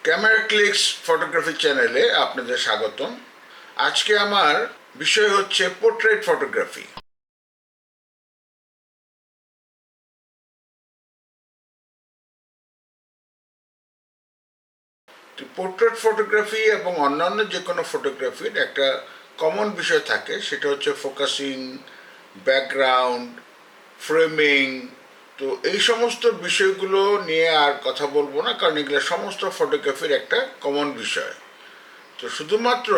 Camera clicks photography চ্যানেলে আপনাদের স্বাগতম। আজকে আমার বিষয় হচ্ছে পোর্ট্রেট ফটোগ্রাফি। পোর্ট্রেট ফটোগ্রাফি এবং অন্যান্য যে কোনো ফটোগ্রাফির একটা কমন বিষয় থাকে, সেটা হচ্ছে ফোকাসিং, ব্যাকগ্রাউন্ড, ফ্রেমিং। তো এই সমস্ত বিষয়গুলো নিয়ে আর কথা বলবো না, কারণ এগুলো সমস্ত ফটোগ্রাফির একটা কমন বিষয়। তো শুধুমাত্র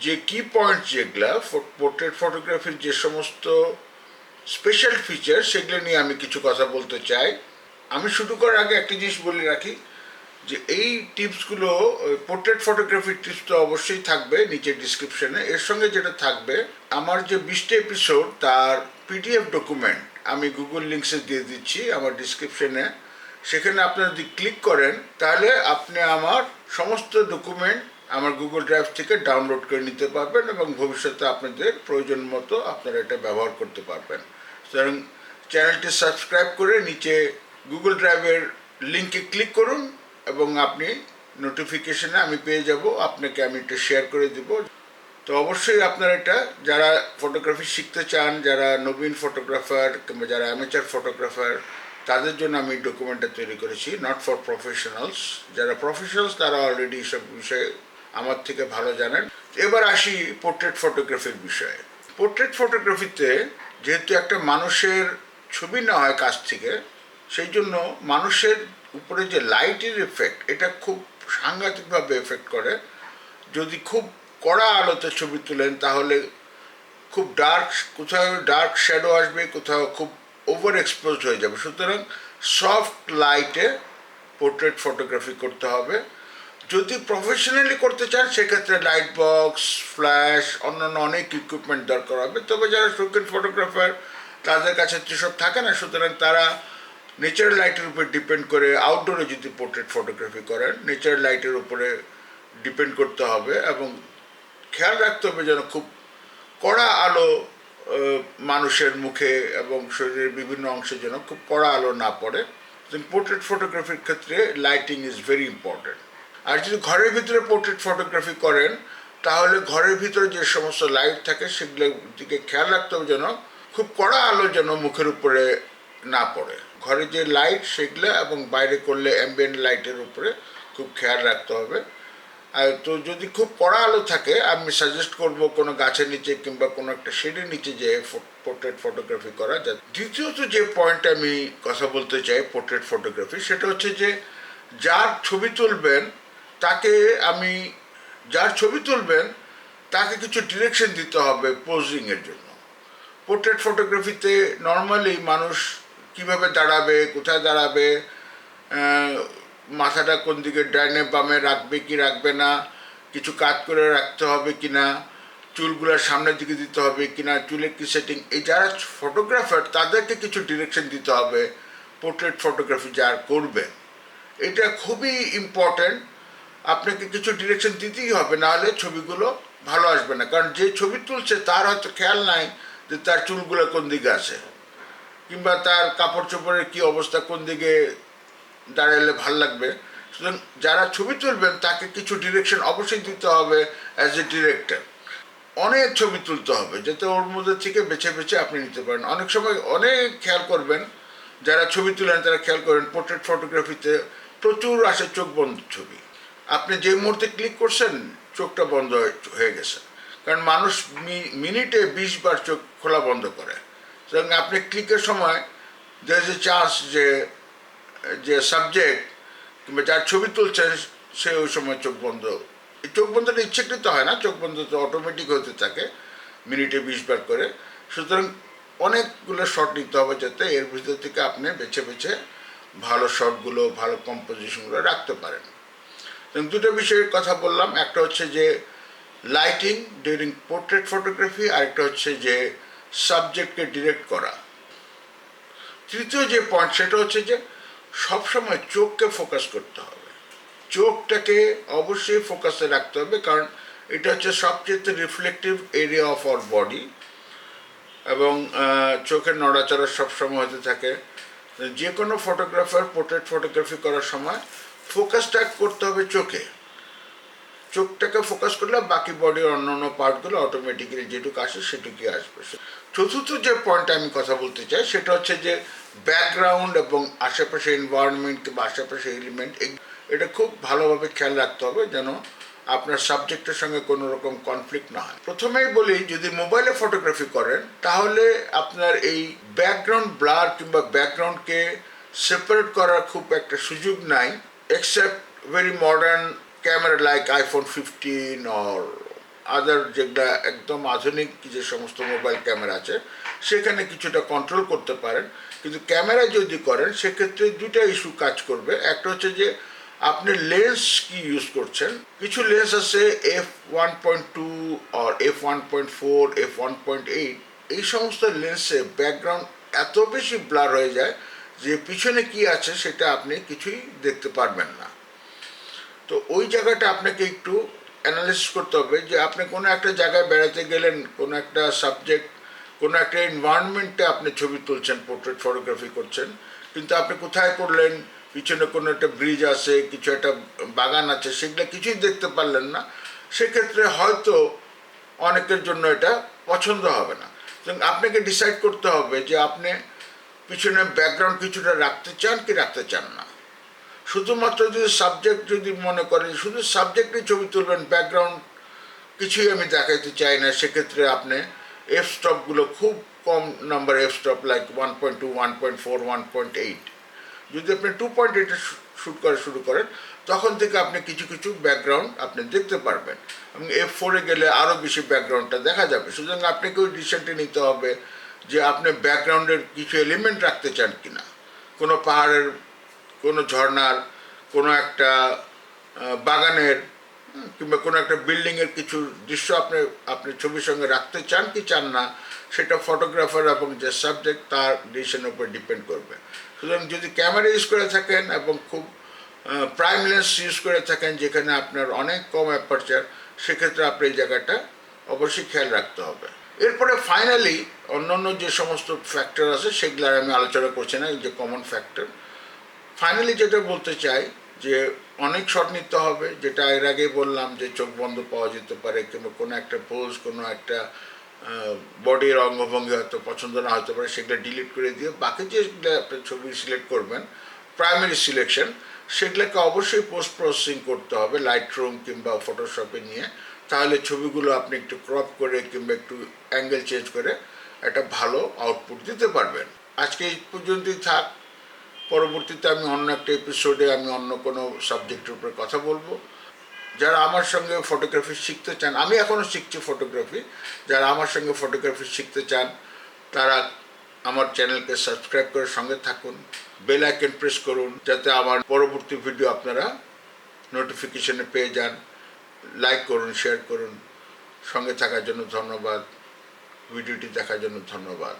যে কি পয়েন্ট যেগুলা পোর্ট্রেট ফটোগ্রাফির যে সমস্ত স্পেশাল ফিচার, সেগুলো নিয়ে আমি কিছু কথা বলতে চাই। আমি শুরু করার আগে একটা জিনিস বলে রাখি যে এই টিপসগুলো, পোর্ট্রেট ফটোগ্রাফির টিপস তো অবশ্যই থাকবে নিচে ডিসক্রিপশনে। এর সঙ্গে যেটা থাকবে, আমার যে 20টা এপিসোড তার পিডিএফ ডকুমেন্ট আমি গুগল লিঙ্কসে দিয়ে দিচ্ছি আমার ডিসক্রিপশনে। সেখানে আপনারা যদি ক্লিক করেন তাহলে আপনি আমার সমস্ত ডকুমেন্ট আমার গুগল ড্রাইভ থেকে ডাউনলোড করে নিতে পারবেন এবং ভবিষ্যতে আপনাদের প্রয়োজন মতো আপনারা এটা ব্যবহার করতে পারবেন। সুতরাং চ্যানেলটি সাবস্ক্রাইব করে নিচে গুগল ড্রাইভের লিঙ্কে ক্লিক করুন এবং আপনি নোটিফিকেশনে আমি পেয়ে যাব, আপনাকে আমি এটা শেয়ার করে দেব। তো অবশ্যই আপনারা এটা, যারা ফটোগ্রাফি শিখতে চান, যারা নবীন ফটোগ্রাফার কিংবা যারা অ্যামেচার ফটোগ্রাফার, তাদের জন্য আমি ডকুমেন্টটা তৈরি করেছি, নট ফর প্রফেশনালস। যারা প্রফেশনালস তারা অলরেডি সব বিষয়ে আমার থেকে ভালো জানেন। এবার আসি পোর্ট্রেট ফটোগ্রাফির বিষয়ে। পোর্ট্রেট ফটোগ্রাফিতে যেহেতু একটা মানুষের ছবি নেওয়া হয় কাছ থেকে, সেই জন্য মানুষের উপরে যে লাইটের এফেক্ট, এটা খুব সাংঘাতিকভাবে এফেক্ট করে। যদি খুব কড়া আলোতে ছবি তোলেন তাহলে খুব ডার্ক, কোথাও ডার্ক শ্যাডো আসবে, কোথাও খুব ওভার এক্সপোজড হয়ে যাবে। সুতরাং সফট লাইটে পোর্ট্রেট ফটোগ্রাফি করতে হবে। যদি প্রফেশনালি করতে চান সেক্ষেত্রে লাইট বক্স, ফ্ল্যাশ, অন্যান্য অনেক ইকুইপমেন্ট দরকার হবে। তবে যারা শৌখিন ফটোগ্রাফার তাদের কাছে সেসব থাকে না, সুতরাং তারা নেচারাল লাইটের উপর ডিপেন্ড করে, আউটডোরে যদি পোর্ট্রেট ফটোগ্রাফি করেন নেচারাল লাইটের উপরে ডিপেন্ড করতে হবে এবং খেয়াল রাখতে হবে যেন খুব কড়া আলো মানুষের মুখে এবং শরীরের বিভিন্ন অংশে যেন খুব কড়া আলো না পড়ে। পোর্ট্রেট ফটোগ্রাফির ক্ষেত্রে লাইটিং ইজ ভেরি ইম্পর্টেন্ট। আর যদি ঘরের ভিতরে পোর্ট্রেট ফটোগ্রাফি করেন তাহলে ঘরের ভিতরে যে সমস্ত লাইট থাকে সেগুলোর দিকে খেয়াল রাখতে হবে যেন খুব কড়া আলো যেন মুখের উপরে না পড়ে। ঘরে যে লাইট সেগুলো এবং বাইরে করলে অ্যাম্বিয়েন্ট লাইটের উপরে খুব খেয়াল রাখতে হবে। আর তো যদি খুব কড়া আলো থাকে, আমি সাজেস্ট করব কোনো গাছের নিচে কিংবা কোনো একটা শেডের নিচে যে পোর্ট্রেট ফটোগ্রাফি করা যায়। দ্বিতীয়ত যে পয়েন্ট আমি কথা বলতে চাই পোর্ট্রেট ফটোগ্রাফি, সেটা হচ্ছে যে যার ছবি তুলবেন তাকে কিছু ডিরেকশন দিতে হবে পোজিংয়ের জন্য। পোর্ট্রেট ফটোগ্রাফিতে নর্মালি মানুষ কিভাবে দাঁড়াবে, কোথায় দাঁড়াবে, মাথাটা কোন দিকে ডাইনে বামে রাখবে কি রাখবে না, কিছু কাট করে রাখতে হবে কি না, চুলগুলোর সামনের দিকে দিতে হবে কি না, চুলের কি সেটিং, এই যারা ফটোগ্রাফার তাদেরকে কিছু ডিরেকশন দিতে হবে পোর্ট্রেট ফটোগ্রাফি যারা করবে। এটা খুবই ইম্পর্ট্যান্ট, আপনাকে কিছু ডিরেকশন দিতেই হবে, নাহলে ছবিগুলো ভালো আসবে না। কারণ যে ছবি তুলছে তার হয়তো খেয়াল নাই যে তার চুলগুলো কোন দিকে আছে কিংবা তার কাপড় চোপড়ের কী অবস্থা, কোন দিকে দাঁড়ালে ভাল লাগবে। সুতরাং যারা ছবি তুলবেন তাকে কিছু ডিরেকশন অবশ্যই দিতে হবে অ্যাজ এ ডিরেক্টর। অনেক ছবি তুলতে হবে যাতে ওর মধ্যে থেকে বেছে বেছে আপনি নিতে পারেন। অনেক সময় অনেক খেয়াল করবেন, যারা ছবি তুলেন তারা খেয়াল করবেন পোর্ট্রেট ফটোগ্রাফিতে প্রচুর আসে চোখ বন্ধ ছবি। আপনি যে মুহূর্তে ক্লিক করছেন চোখটা বন্ধ হয়ে গেছে, কারণ মানুষ মিনিটে 20 বার চোখ খোলা বন্ধ করে। সুতরাং আপনি ক্লিকের সময় দের ইজ এ চান্স যে সাবজেক্ট কিংবা যার ছবি তুলছেন সে ওই সময় চোখ বন্ধ, এই চোখ বন্ধটা ইচ্ছাকৃত হয় না, চোখ বন্ধ তো অটোমেটিক হতে থাকে মিনিটে 20 বার করে। সুতরাং অনেকগুলো শট নিতে হবে যাতে এর ভিতর থেকে আপনি বেছে বেছে ভালো শটগুলো, ভালো কম্পোজিশনগুলো রাখতে পারেন। দুটো বিষয়ের কথা বললাম, একটা হচ্ছে যে লাইটিং ডিউরিং পোর্ট্রেট ফটোগ্রাফি, আরেকটা হচ্ছে যে সাবজেক্টকে ডিরেক্ট করা। তৃতীয় যে পয়েন্ট সেটা হচ্ছে যে সবসময় চোখকে ফোকাস করতে হবে, চোখটাকে অবশ্যই ফোকাসে রাখতে হবে, কারণ এটা হচ্ছে সবচেয়ে reflective area of our body এবং চোখের নড়াচড়া সবসময় হতে থাকে। যে কোনো ফটোগ্রাফার পোর্ট্রেট ফটোগ্রাফি করার সময় ফোকাসটা করতে হবে চোখে, চোখটাকে ফোকাস করলে বাকি বডির অন্যান্য পার্টগুলো অটোমেটিক্যালি যেটুকু আসে সেটুকুই আসবে। চতুর্থ যে পয়েন্ট আমি কথা বলতে চাই সেটা হচ্ছে যে ব্যাকগ্রাউন্ড এবং আশেপাশে এনভায়রনমেন্ট কিংবা আশেপাশে এলিমেন্ট, এটা খুব ভালোভাবে খেয়াল রাখতে হবে যেন আপনার সাবজেক্টের সঙ্গে কোনো রকম কনফ্লিক্ট না হয়। প্রথমেই বলি, যদি মোবাইলে ফটোগ্রাফি করেন তাহলে আপনার এই ব্যাকগ্রাউন্ড ব্লার কিংবা ব্যাকগ্রাউন্ডকে সেপারেট করার খুব একটা সুযোগ নাই, except very modern camera like iPhone 15 or other যেগুলা একদম আধুনিক যে সমস্ত মোবাইল ক্যামেরা আছে সেখানে কিছুটা কন্ট্রোল করতে পারেন। কিন্তু ক্যামেরা যদি করেন সেক্ষেত্রে দুটা ইস্যু কাজ করবে। একটা হচ্ছে যে আপনি লেন্স কি ইউজ করছেন। কিছু লেন্স আছে f1.2 অর f1.4 f1.8, এই সমস্ত লেন্সে ব্যাকগ্রাউন্ড এত বেশি ব্লার হয়ে যায় যে পিছনে কি আছে সেটা আপনি কিছুই দেখতে পারবেন না। তো ওই জায়গাটা আপনাকে একটু অ্যানালাইসিস করতে হবে যে আপনি কোনো একটা জায়গায় বেড়াতে গেলেন, কোনো একটা সাবজেক্ট, কোনো একটা এনভায়রনমেন্টে আপনি ছবি তুলছেন, পোর্ট্রেট ফটোগ্রাফি করছেন, কিন্তু আপনি কোথায় করলেন, পিছনে কোনো একটা ব্রিজ আছে, কিছু একটা বাগান আছে, সেগুলো কিছুই দেখতে পারলেন না, সেক্ষেত্রে হয়তো অনেকের জন্য এটা পছন্দ হবে না। সুতরাং আপনাকে ডিসাইড করতে হবে যে আপনি পিছনে ব্যাকগ্রাউন্ড কিছুটা রাখতে চান কি রাখতে চান না। শুধুমাত্র যদি সাবজেক্ট যদি মনে করেন শুধু সাবজেক্টে ছবি তুলবেন, ব্যাকগ্রাউন্ড কিছুই আমি দেখাইতে চাই না, সেক্ষেত্রে আপনি এফ স্টপগুলো খুব কম নাম্বার এফ স্টপ লাইক 1.2 1.4 1.8, যদি আপনি 2.8 শ্যুট করা শুরু করেন তখন থেকে আপনি কিছু কিছু ব্যাকগ্রাউন্ড আপনি দেখতে পারবেন এবং F4 গেলে আরও বেশি ব্যাকগ্রাউন্ডটা দেখা যাবে। সুতরাং আপনাকে ওই ডিসিশনটি নিতে হবে যে আপনি ব্যাকগ্রাউন্ডের কিছু এলিমেন্ট রাখতে চান কিনা, কোনো পাহাড়ের, কোনো ঝর্নার, কোনো একটা বাগানের কিংবা কোনো একটা বিল্ডিংয়ের কিছু দৃশ্য আপনি আপনি ছবির সঙ্গে রাখতে চান কি চান না, সেটা ফটোগ্রাফার এবং যে সাবজেক্ট তার ডিসিশনের উপর ডিপেন্ড করবে। সুতরাং যদি ক্যামেরা ইউজ করে থাকেন এবং খুব প্রাইম লেন্স ইউজ করে থাকেন যেখানে আপনার অনেক কম অ্যাপারচার, সেক্ষেত্রে আপনার এই জায়গাটা অবশ্যই খেয়াল রাখতে হবে। এরপরে ফাইনালি অন্যান্য যে সমস্ত ফ্যাক্টর আছে সেগুলো আমি আলোচনা করছি না, এই যে কমন ফ্যাক্টর। ফাইনালি যেটা বলতে চাই যে অনেক শট নিতে হবে, যেটা এর আগে বললাম যে চোখ বন্ধ পাওয়া যেতে পারে কিংবা কোনো একটা পোজ, কোনো একটা বডির অঙ্গভঙ্গি হয়তো পছন্দ না হতে পারে, সেগুলো ডিলিট করে দিয়ে বাকি যেগুলো আপনি ছবি সিলেক্ট করবেন প্রাইমারি সিলেকশন, সেগুলোকে অবশ্যই পোস্ট প্রসেসিং করতে হবে লাইট রুম কিংবা ফটোশপে নিয়ে। তাহলে ছবিগুলো আপনি একটু ক্রপ করে কিংবা একটু অ্যাঙ্গেল চেঞ্জ করে একটা ভালো আউটপুট দিতে পারবেন। আজকে এই পর্যন্তই থাক। পরবর্তীতে আমি অন্য একটা এপিসোডে আমি অন্য কোনো সাবজেক্টের উপরে কথা বলবো। যারা আমার সঙ্গে ফটোগ্রাফি শিখতে চান, আমি এখনও শিখছি ফটোগ্রাফি, যারা আমার সঙ্গে ফটোগ্রাফি শিখতে চান তারা আমার চ্যানেলকে সাবস্ক্রাইব করে সঙ্গে থাকুন, বেল আইকন প্রেস করুন যাতে আমার পরবর্তী ভিডিও আপনারা নোটিফিকেশনে পেয়ে যান। লাইক করুন, শেয়ার করুন। সঙ্গে থাকার জন্য ধন্যবাদ, ভিডিওটি দেখার জন্য ধন্যবাদ।